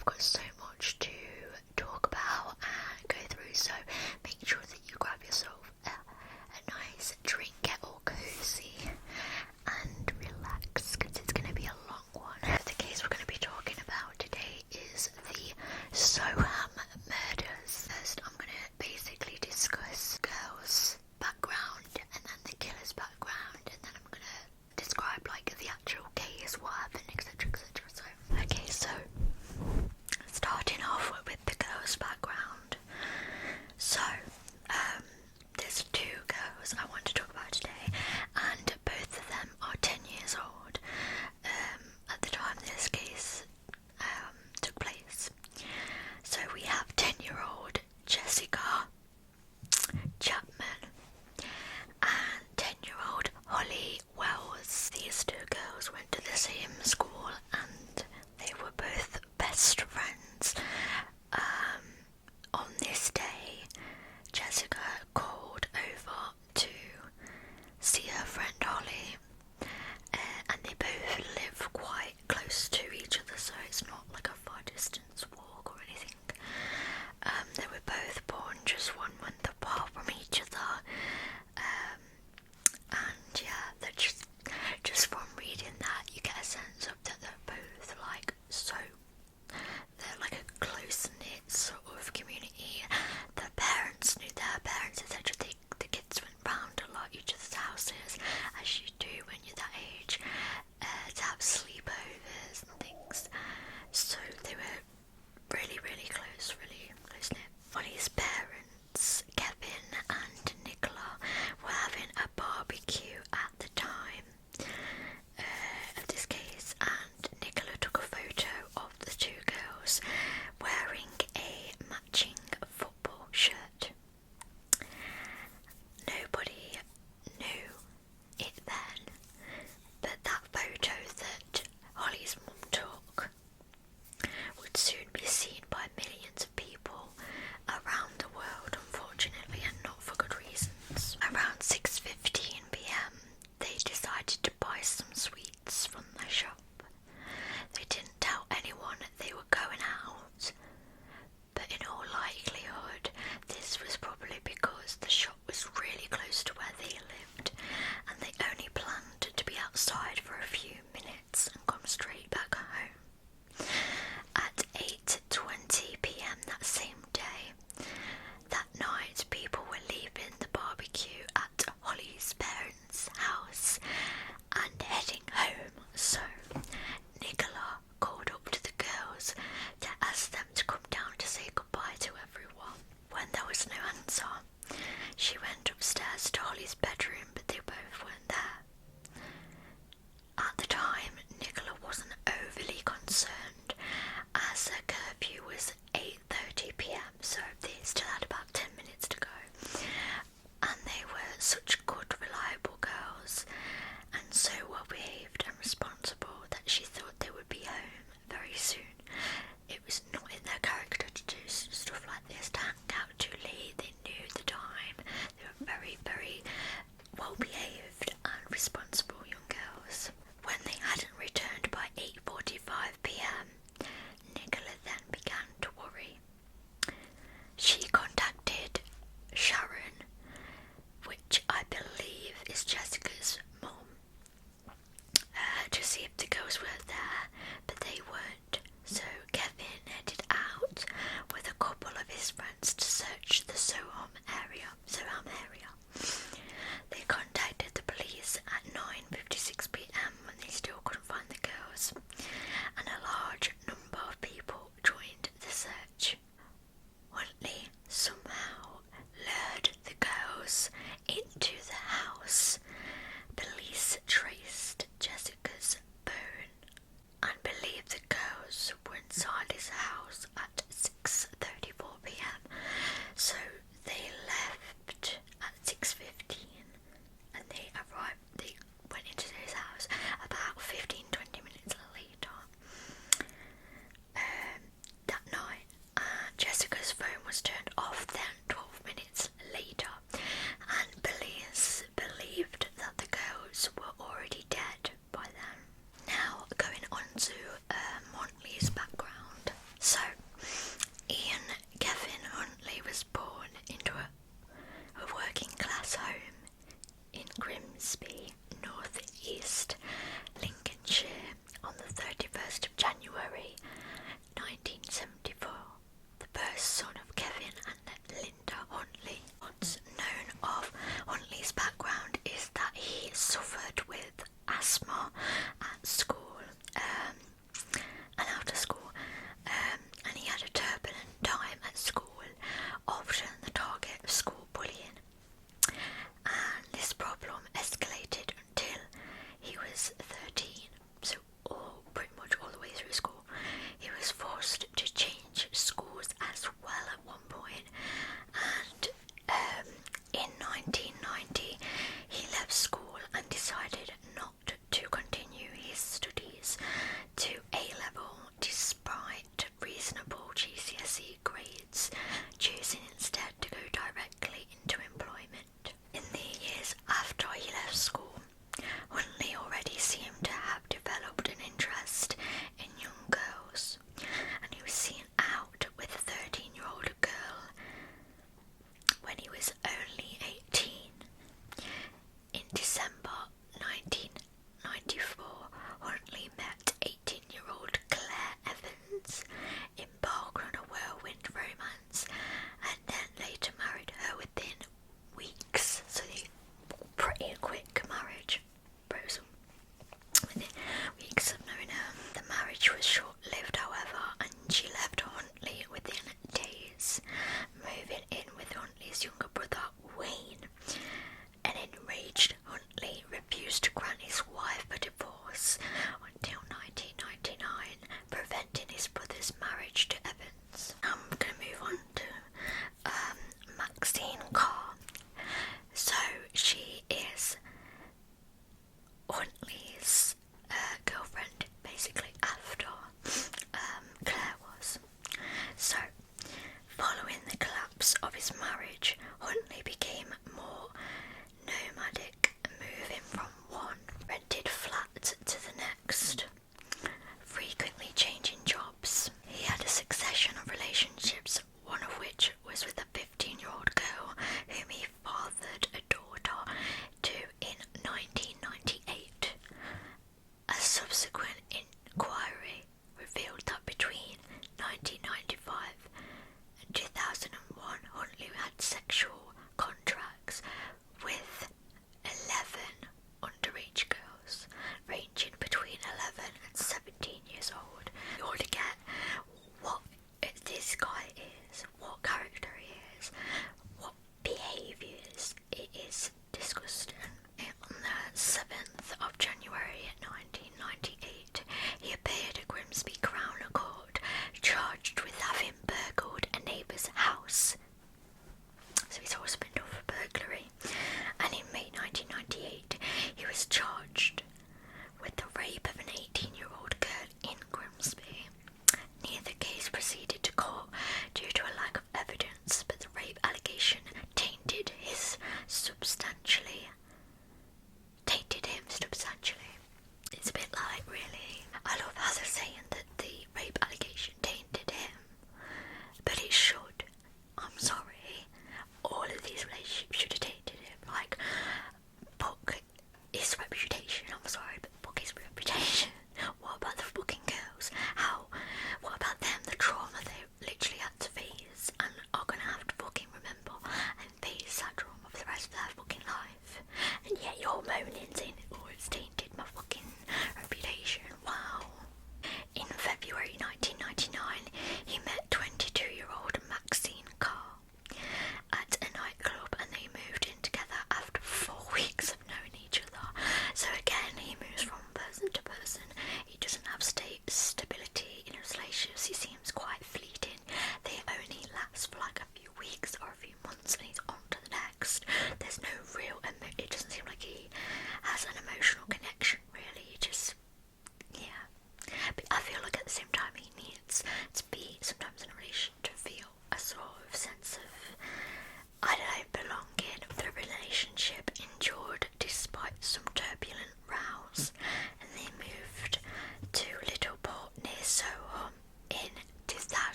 I've got so much to talk about and go through, so make sure that you grab yourself a nice drink, get all cozy and relax, because it's going to be a long one. The case we're going to be talking about today is the Soham murders. First, I'm going to basically discuss girls' background and then the killer's background, and then I'm going to describe like the actual case, what happened, etc, etc. So starting off with the girl's background. So there's two girls I want to talk about today, and both of them are 10 years old at the time this case took place. So we have 10-year-old Jessica Chapman and 10-year-old Holly Wells. These two girls went to the same school and they were both best friends. On this day, Jessica called over to see her friend Holly, and they both live quite close to each other, so it's not like a far distance walk or anything. They were both born just 1 month apart from each other, and yeah, they're just from reading that, you get a sense of that they're both like so. They're like a close-knit sort of community. Their parents knew their parents, etc. The kids went round a lot each other's houses, as you do when you're that age, to have sleepovers and things. So they were really, really close, really close-knit. Molly's parents, Kevin and Nicola, were having a barbecue at the time of this case, and Nicola took a photo of the two girls wearing a matching football shirt. Nobody knew it then, but that photo that Holly's mum took would soon be seen by millions of people around the world, unfortunately, and not for good reasons. Around 6:15 p.m, they decided to buy some sweets from the shop. They didn't tell anyone they were going out, but in all likelihood, this was probably because the shop was really close to where they lived, and they only planned to be outside for a few minutes and come straight back home. At 8:20 p.m. that same day, that night, people were leaving the barbecue at Holly's parents' house and heading home, so Nicola called up to the girls to ask them to come down to say goodbye to everyone. When there was no answer, she went upstairs to Holly's bedroom, but they both weren't there. At the time, Nicola wasn't overly concerned, as her curfew was 8:30 p.m, so they still had about 10 minutes to go. And they were such good, reliable girls, and so well behaved and responsible, that she thought they would be home very soon. It was not in their character to do stuff like this, to hang out too late. They knew the time. They were very, very well behaved and responsible young girls. When they hadn't returned by 8:45 p.m, Nicola then began to worry. She contacted Sharon, which I believe is Jessica's mum, to see if the girls were there, but they weren't. So Kevin headed out with a couple of his friends to search the Soham area. They contacted the police at 9:56 p.m. when they still couldn't find the girls, and a large number of people joined the search. Huntley somehow lured the girls into the house. Police traced Jessica's phone and believed the girls were inside his house at 6:34 p.m. So they left at 6:15 and they went into his house about 15-20 minutes later. That night, Jessica's phone was turned off then 12 minutes later, and police believed that the girls were already dead by then. Now, going on to Montley's background. So,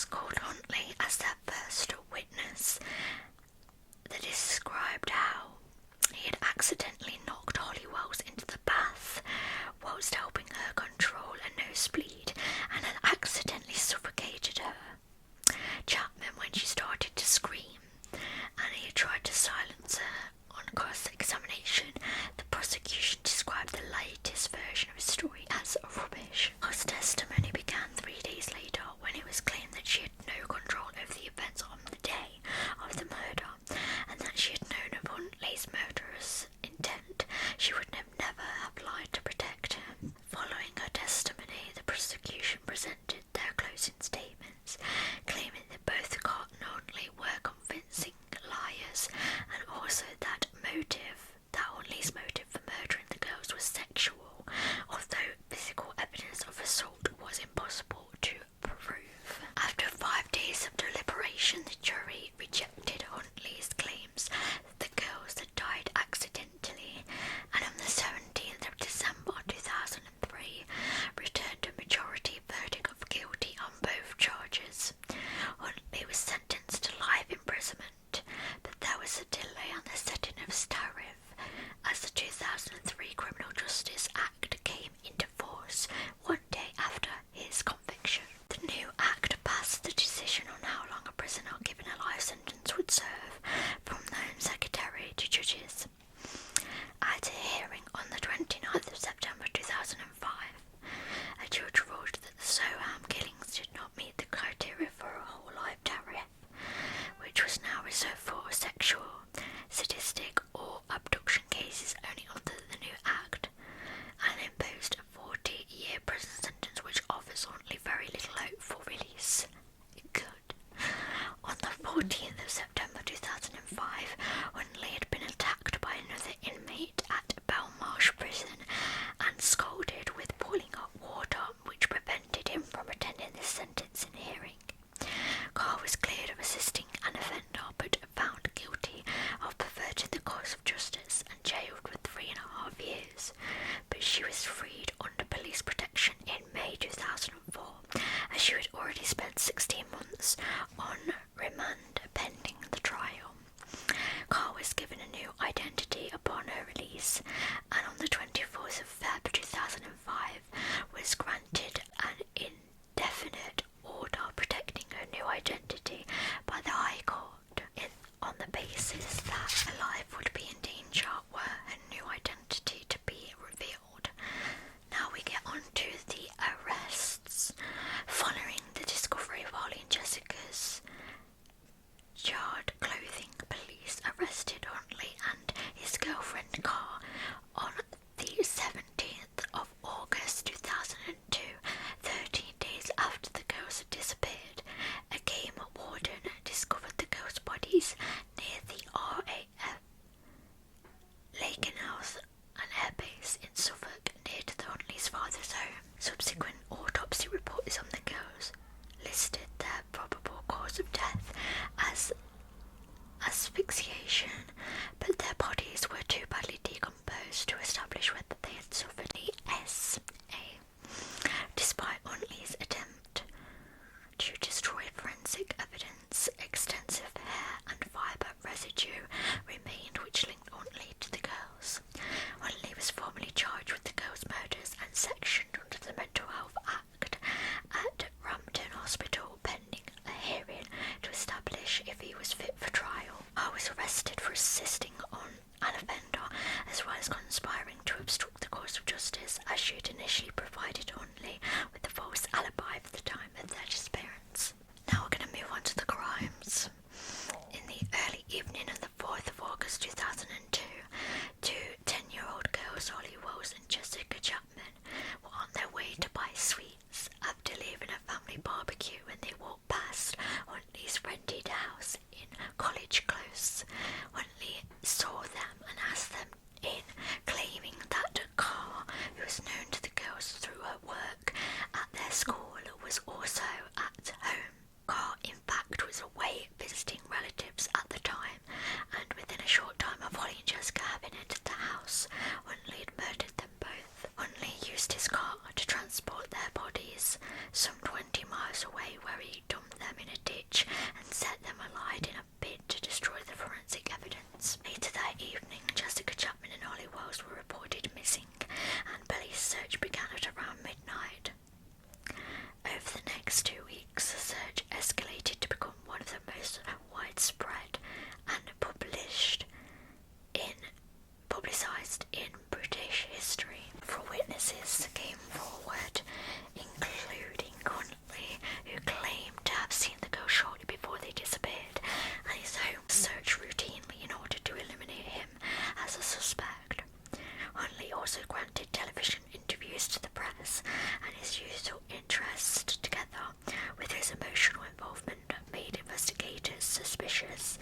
Wells called Huntley as their first witness. They described how he had accidentally knocked Holly Wells into the bath whilst helping her control a nosebleed and had accidentally suffocated her. Chapman, when she started to scream, and he had tried to silence her. On cross-examination, the prosecution described the latest version of his story as rubbish. His testimony began 3 days later when it was claimed that she had no control over the events on the day of the murder and that she had known of Huntley's murderous intent. She would never have lied to protect him. Following her testimony, the prosecution presented their closing statements, claiming that both Cott and Huntley were convincing liars, and also that Huntley's motive for murdering the girls was sexual, although physical evidence of assault was impossible to prove. After 5 days of deliberation, the jury rejected Huntley's claims that the girls had died accidentally, and on the 17th of December 2003 returned a majority verdict of guilty on both charges. Huntley was sentenced to life imprisonment, but there was a delay on the setting of his tariff as the 2003 Criminal Justice Act came into force 1 day after his conviction. The new act passed the decision on how long a prisoner given a life sentence would serve from the Home Secretary to judges. At a hearing on the 29th of September 2005, a judge ruled that the Soham killings did not meet the criteria for a whole life tariff, which was now reserved for sexual, sadistic or abduction cases only under the new act, and imposed a 40-year prison sentence which offers only very little hope for release. Good. On the 14th of September 2005, Huntley had been attacked by another inmate at Belmarsh Prison and scalded with boiling hot water, which prevented him from attending the sentencing hearing. Carr was cleared of assisting an offender but found guilty of perverting the course of justice and jailed for 3.5 years, but she was freed under police protection in May 2004, as she had already spent 16 months on remand pending the trial. Carr was given a new identity upon her release, and on the 24th of February 2005 was granted an indefinite order protecting her new identity by the High Court on the basis that her life would be in danger were her new identity to be revealed. Now we get on to the arrests. Following the discovery of Holly and Jessica's charred clothing, police arrested Huntley and his girlfriend Carr on the 17th of August 2002, 13 days after the girls had disappeared. A game warden discovered the girls' bodies near the RAF Lakenhouse, an airbase in Suffolk, near to the Huntley's father's home. Subsequent autopsy reports on the girls listed their probable cause of death as asphyxiation, but their bodies were too badly decomposed to establish whether they had suffered the SA. Despite Huntley's attempt to destroy forensic evidence, extensive hair and fibre residue remained which linked Huntley to the girls. Huntley was formally charged with the girls' murders and sectioned under the Mental Health Act at Rampton Hospital pending a hearing to establish if he was fit for trial. I was arrested for assisting on an offender as well as conspiring to obstruct the course of justice, as she had initially provided Huntley with a false alibi for the time of their disappearance. Now we're going to move on to the crimes. In the early evening of the 4th of August 2002, two 10-year-old girls, Holly Wells and Jessica Chapman, were on their way to buy sweets after leaving a family barbecue when they walked past Huntley's rented house in College Close. Huntley suspicious